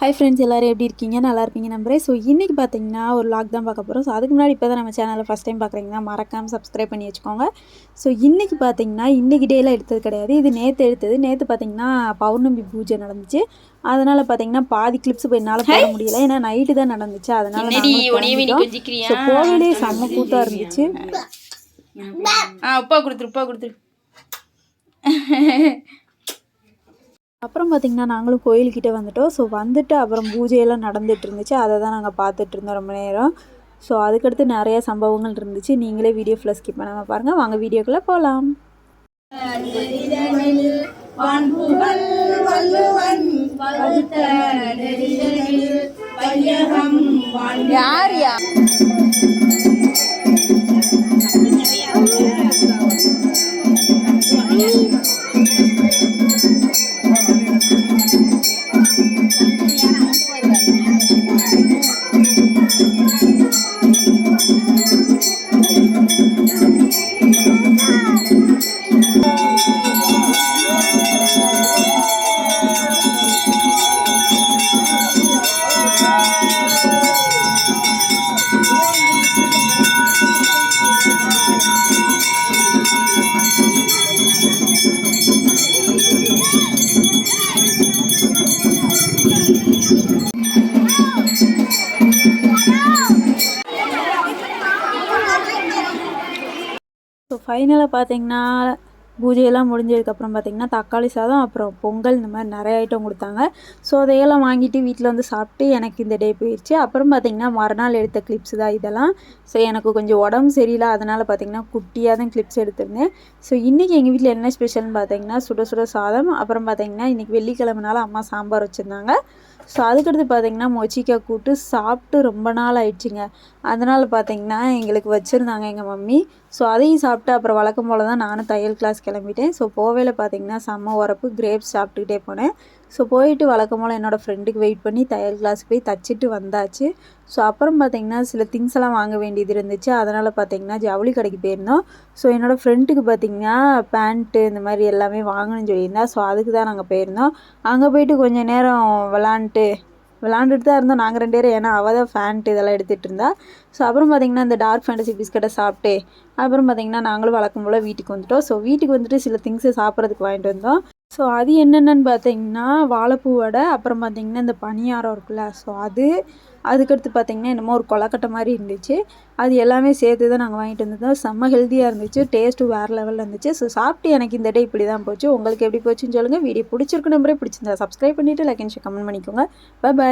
Hi friends, எல்லோரும் எப்படி இருக்கீங்க? நல்லா இருப்பீங்க நம்புறேன். ஸோ இன்றைக்கி பார்த்தீங்கன்னா ஒரு லாக் தான் பார்க்க போகிறோம். ஸோ அதுக்கு முன்னாடி இப்போ தான் நம்ம சேனலில் ஃபஸ்ட் டைம் பார்க்குறீங்கன்னா மறக்காமல் சப்ஸ்கிரைப் பண்ணி வச்சுக்கோங்க. ஸோ இன்றைக்கி பார்த்தீங்கன்னா இன்றைக்கி டேயில் எடுத்தது கிடையாது, இது நேற்று எடுத்தது. நேற்று பார்த்தீங்கன்னா பௌர்ணமி பூஜை நடந்துச்சு. அதனால் பார்த்தீங்கன்னா பாதி கிளிப்ஸ் போய் என்னால் போட முடியல, ஏன்னா நைட்டு தான் நடந்துச்சு. அதனால் ஸோ போகலே செம்ம கூத்தாக இருந்துச்சு. உப்பா கொடுத்துரு. அப்புறம் பார்த்திங்கன்னா நாங்களும் கோயில்கிட்ட வந்துவிட்டோம். ஸோ வந்துட்டு அப்புறம் பூஜையெல்லாம் நடந்துகிட்டு இருந்துச்சு, அதை தான் நாங்கள் பார்த்துட்டு இருந்தோம் ரொம்ப நேரம். ஸோ அதுக்கடுத்து நிறைய சம்பவங்கள் இருந்துச்சு. நீங்களே வீடியோ ஃபுல்லாக ஸ்கிப் பண்ணாமல் பாருங்கள். வாங்க வீடியோக்குள்ளே போகலாம். யாரியா ஸோ ஃபைனலாக பார்த்தீங்கன்னா பூஜையெல்லாம் முடிஞ்சதுக்கப்புறம் பார்த்திங்கன்னா தக்காளி சாதம் அப்புறம் பொங்கல் இந்த மாதிரி நிறைய ஐட்டம் கொடுத்தாங்க. ஸோ அதையெல்லாம் வாங்கிட்டு வீட்டில் வந்து சாப்பிட்டு எனக்கு இந்த டே போயிடுச்சு. அப்புறம் பார்த்திங்கன்னா மறுநாள் எடுத்த கிளிப்ஸ் தான் இதெல்லாம். ஸோ எனக்கு கொஞ்சம் உடம்பு சரியில்லை, அதனால் பார்த்திங்கன்னா குட்டியாக தான் கிளிப்ஸ் எடுத்திருந்தேன். ஸோ இன்றைக்கி எங்கள் வீட்டில் என்ன ஸ்பெஷல்னு பார்த்திங்கன்னா சுட சுட சாதம். அப்புறம் பார்த்திங்கன்னா இன்றைக்கி வெள்ளிக்கிழமைனால அம்மா சாம்பார் வச்சுருந்தாங்க. ஸோ அதுக்கடுத்து பார்த்திங்கன்னா மொச்சிக்காய் கூட்டு சாப்பிட்டு ரொம்ப நாள் ஆயிடுச்சுங்க. அதனால் பார்த்திங்கன்னா எங்களுக்கு வச்சுருந்தாங்க எங்கள் மம்மி. ஸோ அதையும் சாப்பிட்டு அப்புறம் வழக்கம் போல் தான் நானும் தையல் கிளாஸ் கிளம்பிட்டேன். ஸோ போவேல பார்த்திங்கன்னா செம்ம உரப்பு கிரேப்ஸ் சாப்பிட்டுக்கிட்டே போனேன். ஸோ போயிட்டு வழக்கம் போல் என்னோடய ஃப்ரெண்டுக்கு வெயிட் பண்ணி தையல் கிளாஸுக்கு போய் தச்சுட்டு வந்தாச்சு. ஸோ அப்புறம் பார்த்திங்கன்னா சில திங்ஸ் எல்லாம் வாங்க வேண்டியது இருந்துச்சு. அதனால் பார்த்திங்கன்னா ஜவுளி கடைக்கு போயிருந்தோம். ஸோ என்னோடய ஃப்ரெண்டுக்கு பார்த்திங்கன்னா பேண்ட்டு இந்த மாதிரி எல்லாமே வாங்கணும்னு சொல்லியிருந்தா. ஸோ அதுக்கு தான் நாங்கள் போயிருந்தோம். அங்கே போயிட்டு கொஞ்சம் நேரம் விளாண்டுட்டு தான் இருந்தோம் நாங்கள் 2 பேரும். ஏன்னா அவள் தான் ஃபேண்ட் இதெல்லாம் எடுத்துகிட்டு இருந்தா. ஸோ அப்புறம் பார்த்திங்கன்னா இந்த டார்க் ஃபேண்டசி பிஸ்கட்டை சாப்பிட்டு அப்புறம் பார்த்திங்கன்னா நாங்களும் வழக்கம் போல் வீட்டுக்கு வந்துட்டோம். ஸோ வீட்டுக்கு வந்துட்டு சில திங்ஸை சாப்பிட்றதுக்கு வாங்கிட்டு வந்தோம். ஸோ அது என்னென்னு பார்த்திங்கன்னா வாழைப்பூ வடை, அப்புறம் பார்த்திங்கன்னா இந்த பணியாரம் இருக்குல்ல, ஸோ அதுக்கடுத்து பார்த்திங்கன்னா என்னமோ ஒரு கொலக்கட்டை மாதிரி இருந்துச்சு. அது எல்லாமே சேர்த்து தான் நாங்கள் வாங்கிட்டு வந்திருந்தோம். செம்ம ஹெல்த்தியாக இருந்துச்சு, டேஸ்ட்டு வேறு லெவலில் இருந்துச்சு. ஸோ சாப்பிட்டு எனக்கு இந்த டே இப்படி தான் போச்சு. உங்களுக்கு எப்படி போச்சுன்னு சொல்லுங்கள். வீடியோ பிடிச்சிருக்கு நம்பரே பிடிச்சிருந்தா சப்ஸ்கிரைப் பண்ணிவிட்டு லைக் அண்ட் ஷேர் கமெண்ட் பண்ணிக்கோங்க. பை.